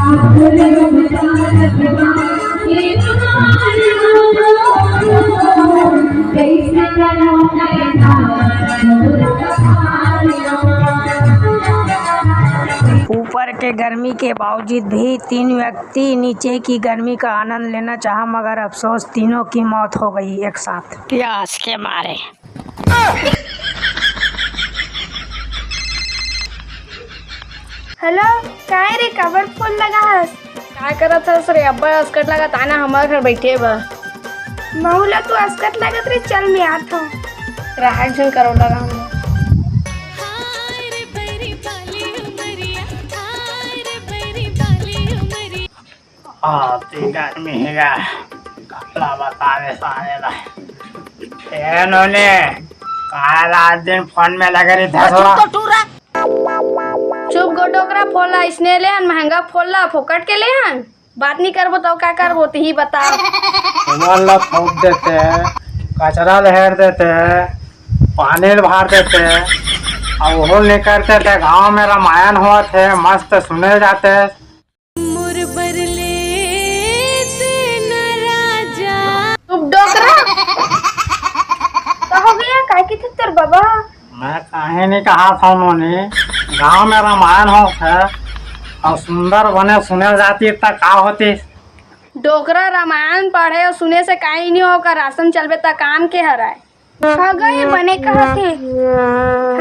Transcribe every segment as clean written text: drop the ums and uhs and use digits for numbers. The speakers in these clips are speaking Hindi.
ऊपर के गर्मी के बावजूद भी 3 व्यक्ति नीचे की गर्मी का आनंद लेना चाहा, मगर अफसोस तीनों की मौत हो गई एक साथ प्यास के मारे। हेलो, काहे रे कवर फोन लगा हस? क्या करत हस रे? अब्बा अस्कट लगा ताना हमारे घर बैठे बा। महुला तू अस्कट लगत रे, चल मैं आत हूँ। राहत झन करो लगा हम। आती गर्मी है, कपड़ा बताने सारे ला। इन्होंने कहा रात दिन फोन में लगे रही था। चुप गोटोकरा फोला, इसने ले हन महंगा फोला फोकट के ले हन। बात नहीं करबो तो क्या करबो ही बता। ला थोक देते, कचरा लहर देते, पानी भर देते, और वो नहीं करते थे। गाँव में रामायण हुआ थे, मस्त सुने जाते। चुप डोकरा, तो हो गया काय की थे तेरे बाबा? मैं कहीं नहीं कहा था उन्होंने। गाँव में रामायण हो है और सुंदर बने सुने जाती तक का होती। डोकरा रामायण पढ़े और सुने से काई नहीं होगा। राशन चलबे तक काम के हराए। हो गए बने कहा थे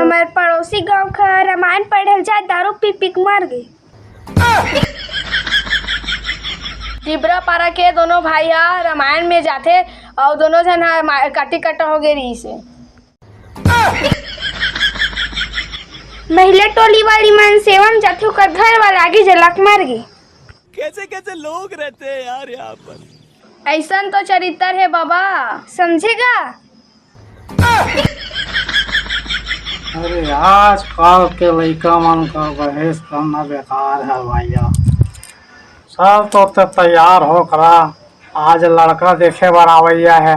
हमारे पड़ोसी गांव का रामायण पढ़े जाए, दारू पी पी के मर गई। डिबरा पारा के दोनों भाई रामायण में जाते और दोनों जन काटी कट्टा हो गई से। महिला टोली वाली मन सेवन जाथू कर घर वाला आगे जलाक मार गई। कैसे कैसे लोग रहते हैं यार यहाँ पर। ऐसा तो चरित्र है बाबा, समझेगा? अरे आजकल के लड़का मन का बहस करना बेकार है भैया। सब तो तैयार हो करा, आज लड़का देखे बरावैया है।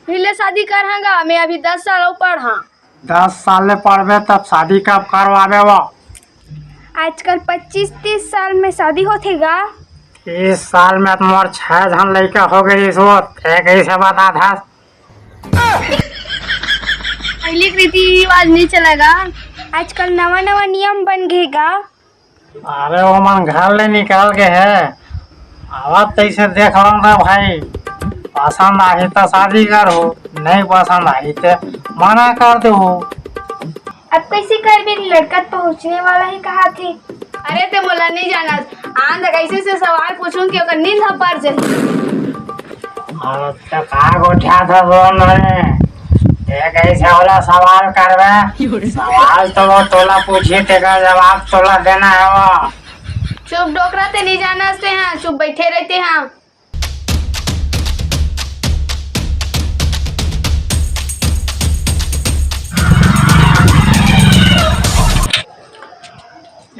पहले शादी करांगा, मैं अभी 10 साल पढ़ा। 10 साल पढ़बे तब शादी कब करवाबे? वो आजकल 25-30 साल में शादी होतेगा। 30 साल में तुम्हार 6 जन लड़का हो गई। इस वक्त एक ही से बता था। पहले रीति रिवाज नहीं चलेगा, आजकल नवा नवा नियम बन गएगा। अरे वो मन घर ले निकाल के है। आवाज तैसे देख लो ना भाई, पसंद आई तो शादी करो, नहीं पसंद आई तो मना कर दो। अब कैसे कर भी लड़का पहुँचने वाला ही कहा थे। अरे ते मोला नहीं जाना। आंध कैसे से सवाल पूछूं कि ओकर नींद पर जाए। और तो का गोठा था दोनों ने, एक ऐसे वाला सवाल करवे। सवाल तो वो तोला पूछी थे का जवाब तोला देना है। वो चुप डोकरा ते नहीं जाना से हैं, चुप बैठे रहते हैं।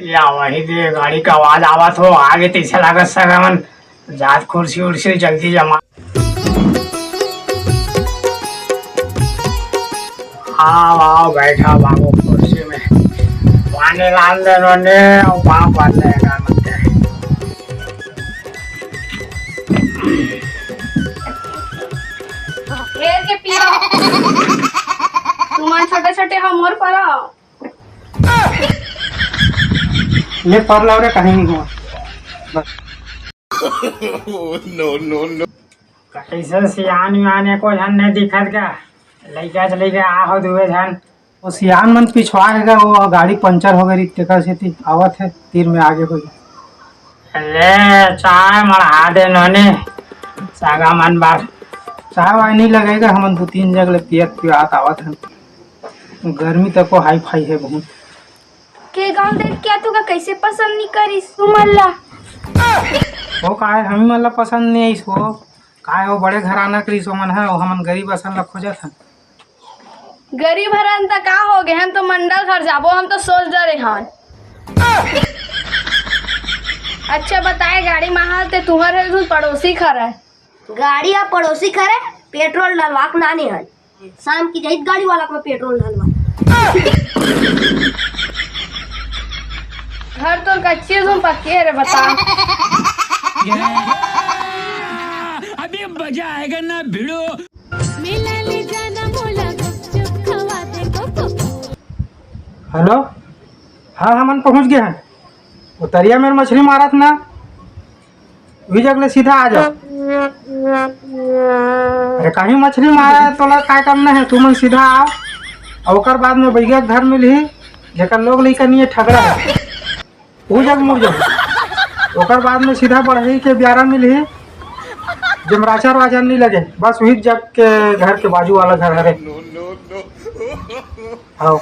या वही दे गाड़ी का आवाज आवत हो आगे पीछे लागत सगमन जात कुर्सी उर्सी जल्दी जमा। आओ बैठा बाबू कुर्सी में, पानी लान दे रोने और पाँव बांध देगा मत। घेर के पियो। तुम छोटे छोटे हम और पढ़ो। ये पर लग रहा कहीं नहीं हुआ। No no no. कैसे सियान वियान को झन नहीं दिखत क्या? लइका चले गया आ हो दुए झन। वो सियान मन पिछवा है, वो गाड़ी पंचर हो गई तेकर से थी आवत है तीर में आगे हो गया। ले चाय मढ़ा दे नोने सागा मन बार। चाय वाय नहीं लगेगा, हम 2-3 जग ले पियत पियात आवत है। गर्मी तक को हाई फाई है बहुत। के गांव देख क्या तू का कैसे पसंद नहीं करी सुमल्ला? वो काहे हम मतलब पसंद नहीं है इसको। काहे वो बड़े घराना करी सो मन है, वो हमन गरीब असन ला खोजत है। गरीब हरन तक का हो गए हम तो मंडल घर जाबो, हम तो सोच डरे हन। अच्छा बताए गाड़ी महाल ते तुहर है तू पड़ोसी खरा है। गाड़ी आप पड़ोसी खरे पेट्रोल डलवाक नानी हन। शाम की जाइत गाड़ी वाला को पेट्रोल डलवा। घर तो कच्ची तुम पक्की है रे बता। अभी मजा आएगा ना भिड़ो। हेलो, हाँ हमन पहुँच गए हैं। उतरिया में मछली मारत ना, वही जगह सीधा आ जाओ। अरे कहीं मछली मारा है तोला काय करना है, तू मन सीधा आओ और ओकर बाद में बैगे घर मिलही जेकर लोग लेकर नहीं ठगरा है वो जग मुड़ जाओ। ओकर बाद में सीधा बढ़ही के ब्यारा मिलही जमराचर वाजर नहीं लगे, बस वही जग के घर के बाजू वाला घर हरे। आओ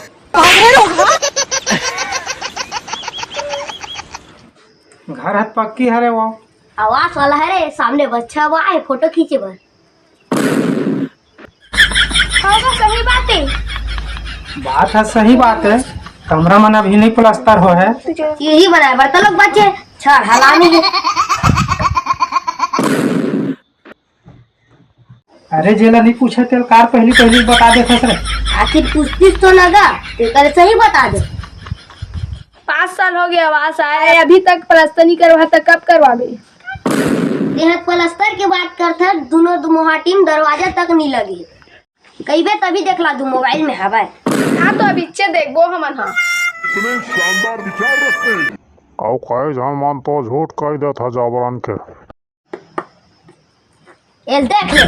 घर हाथ पक्की हरे वो आवाज वाला है रे, सामने बच्चा हुआ है फोटो खींचे बर। होगा सही बात है। बात है, सही बात है। कमरा मन अभी नहीं प्लास्टर हो है। यही बनाए बर्तन लोग बच्चे छड़ हलानी है। अरे जेला नहीं पूछे तेल कार पहली बता देते रे। आखिर पूछतीस तो लगा तेरे सही बता दे। 5 साल हो गया आवास आया, अभी तक प्लास्टर नहीं करवा था, कब करवाबे? देहत प्लास्टर की बात करते दोनों मुहाटी में दरवाजा तक नहीं लगी। कई बार तभी देखला दू मोबाइल में हवा। हाँ तो अब इच्छे देखबो हमन। हाँ इतने शानदार विचार रखते हैं। आओ काहे जान मान तो झूठ कह दिया था जाबरान के। एल देख ले,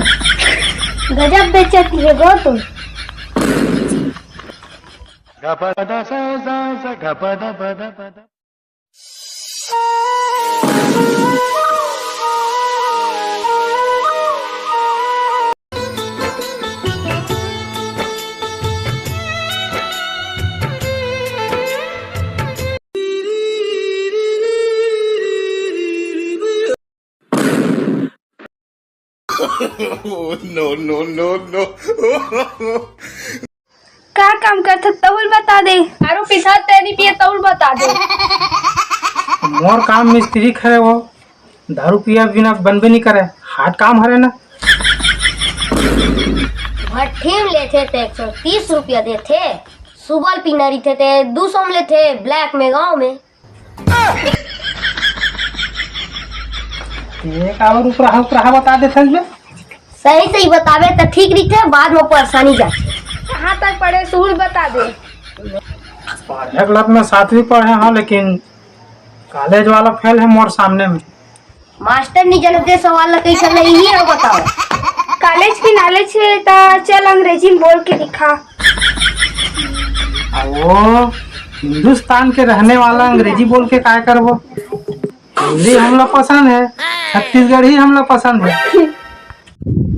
गजब बेचती है गो तुम। No no no no. का काम करते तहुल बता दे। दारू पिसा तेरी पिए तौल बता दे। मोर काम मिस्त्री खरे वो दारू पिया बिना बनबे नहीं करे, हार्ड काम हरे ना। भट्टी में लेते थे 130 रुपया देते, सुबह पिनरी थे 200 में लेते ब्लैक में गाँव में। एक और उपरा बता देते हैं। सही बतावे तो ठीक रही, बाद में परेशानी जाती। कहाँ तक पढ़े सूल बता दे। पढ़े क्लब में 7वीं पढ़े हाँ, लेकिन कॉलेज वाला फेल है मोर सामने में। मास्टर नहीं जानते सवाल कैसे नहीं है बताओ। कॉलेज की नॉलेज है तो चल अंग्रेजी में बोल के दिखा। वो हिंदुस्तान के रहने वाला अंग्रेजी बोल के काय करबो। हिंदी हमला पसंद है, छत्तीसगढ़ी हमला पसंद है।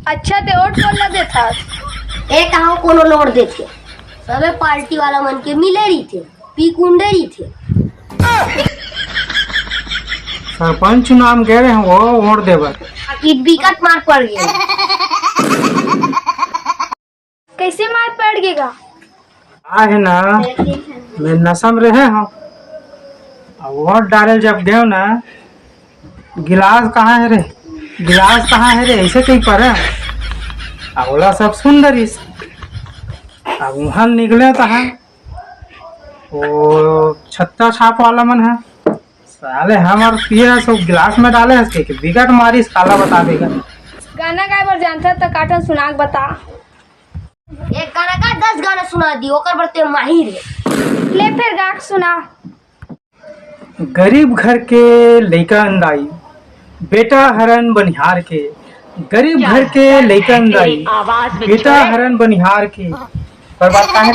अच्छा ते ओट बोलना दे था। एक कहा कोनो लोड देते, सबे पार्टी वाला मन के मिले रही थे, पीकुंडे रही थे। सरपंच चुनाव गए रहे वो वोट देवर। विकट मार पड़ गया। कैसे मार पड़ गएगा? है ना, मैं नशा में रहे हूँ। वोट डाले जब गए ना, गिलास कहाँ है रे, गिलास कहाँ है रे, ऐसे कहीं पर है। अगला सब सुंदरीस। अब वहाँ निकले तो है वो छत्ता छाप वाला मन है। साले हमार पिए सब गिलास में डाले हैं कि बिगट मारिस काला बता देगा। गाना गाय बार जानता तो काटन सुनाक बता। एक गाना का 10 गाना सुना दी, ओकर बरते माहिर है। ले फिर गाक सुना। गरीब घर के लइका अंदाई, बेटा हरन बनिहार के। गरीब घर के लइका अंदाई, बेटा हरन बनिहार के। पर बात का है,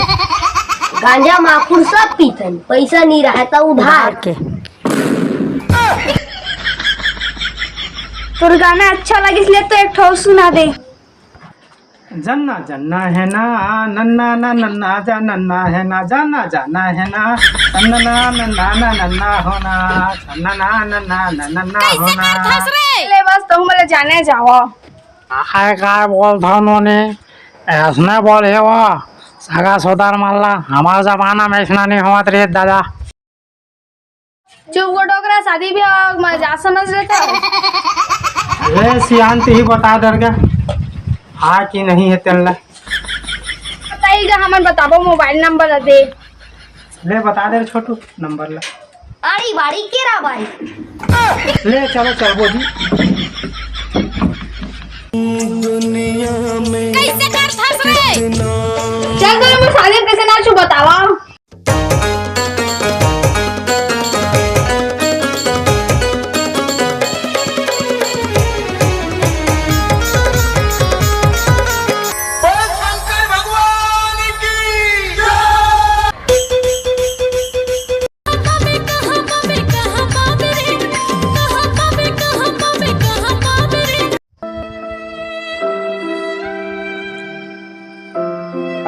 गांजा माखुर सब पीतन, पैसा नहीं रहा था उधार के। तोर गाना अच्छा लगे इसलिए तो एक ठोस सुना दे। जन्ना जन्ना है ना, नन्ना ना नन्ना जा, नन्ना है ना, जाना जाना है ना, नन्ना ना नन्ना ना नन्ना होना, नन्ना ना नन्ना ना नन्ना होना। ले बस तुम मला जाने जाओ। आखिर काय बोल था उन्होंने, ऐसने बोले वो सगा सोदार माल्ला। हमारा जमाना में ऐसा नहीं हुआ रे दादा। चुप गोटोकरा शादी भी मजा समझ लेता। ये सियान ही बता दर गया हाँ कि नहीं है तेल। बताइएगा, हमें बताबो मोबाइल नंबर दे। ले बता दे छोटू नंबर ले। आड़ी बाड़ी केरा बाड़ी। ले चलो चलबो जी। कैसे कर फंस रे? चल तो मैं शादी कैसे नाचू बतावा।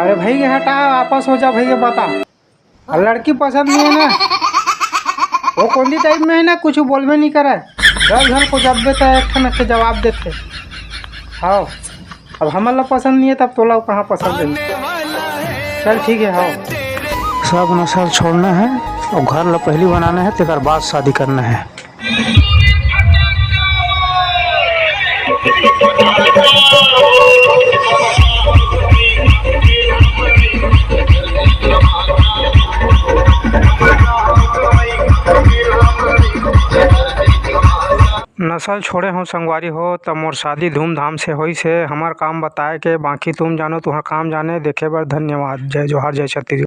अरे भैया हटा, वापस हो जा भैया, बता। और लड़की पसंद नहीं है ना, वो कौन टाइप में है ना, कुछ बोलबे नहीं करे। घर घर को जब देता है एक के जवाब देते। हाँ, अब हमारा पसंद नहीं है तब तोला कहाँ पसंद है। चल ठीक है। हाँ, सब नस्ल छोड़ना है और घर ला पहली बनाना है, तेकर बाद शादी करना है। नस्ल छोड़े हो संगवारी हो तब मोर शादी धूमधाम से होई से। हमार काम बताए के बाकी तुम जानो, तुम्हार काम जाने। देखे बर धन्यवाद। जय जोहार, जय छत्तीसगढ़।